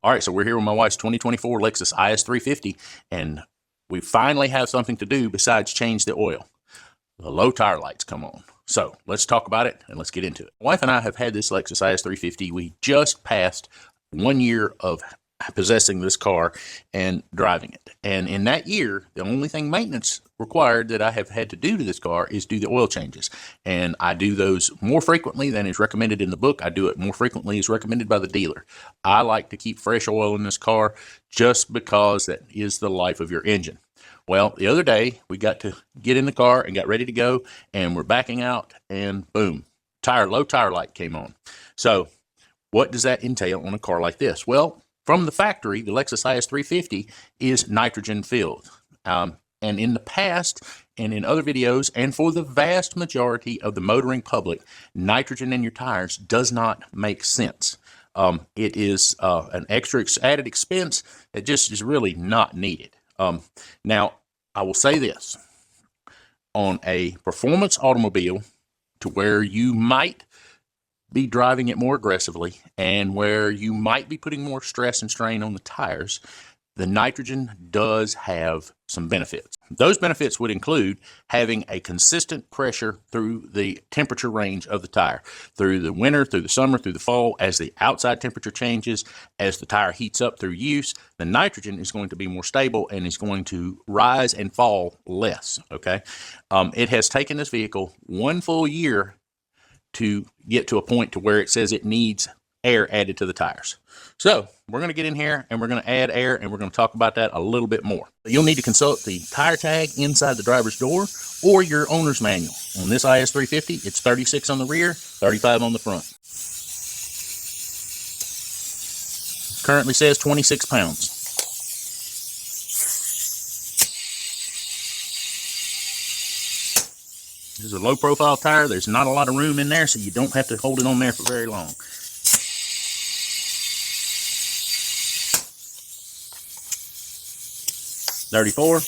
All right, so we're here with my wife's 2024 Lexus IS350, and we finally have something to do besides change the oil. The low tire lights come on. So let's talk about it and let's get into it. My wife and I have had this Lexus IS350. We just passed 1 year of possessing this car and driving it. And in that year, the only thing maintenance required that I have had to do to this car is do the oil changes. And I do those more frequently than is recommended in the book. I do it more frequently as recommended by the dealer. I like to keep fresh oil in this car just because that is the life of your engine. Well, the other day we got to get in the car and got ready to go, and we're backing out, and boom, low tire light came on. So what does that entail on a car like this? Well, from the factory, the Lexus IS350 is nitrogen filled. And in the past and in other videos, and for the vast majority of the motoring public, nitrogen in your tires does not make sense. It is an extra added expense that just is really not needed. Now, I will say this. On a performance automobile, to where you might be driving it more aggressively and where you might be putting more stress and strain on the tires, the nitrogen does have some benefits. Those benefits would include having a consistent pressure through the temperature range of the tire, through the winter, through the summer, through the fall. As the outside temperature changes, as the tire heats up through use, the nitrogen is going to be more stable and is going to rise and fall less, okay? It has taken this vehicle 1 full year to get to a point to where it says it needs air added to the tires. So we're going to get in here and we're going to add air, and we're going to talk about that a little bit more. You'll need to consult the tire tag inside the driver's door or your owner's manual. On this IS350, it's 36 on the rear, 35 on the front. Currently says 26 pounds. This is a low profile tire. There's not a lot of room in there, so you don't have to hold it on there for very long. $34,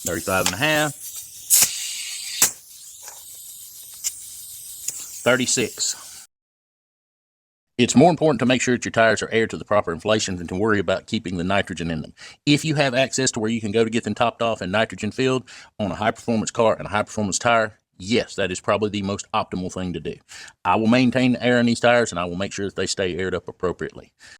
35 and a half, 36. It's more important to make sure that your tires are aired to the proper inflation than to worry about keeping the nitrogen in them. If you have access to where you can go to get them topped off and nitrogen filled on a high performance car and a high performance tire, yes, that is probably the most optimal thing to do. I will maintain the air in these tires, and I will make sure that they stay aired up appropriately.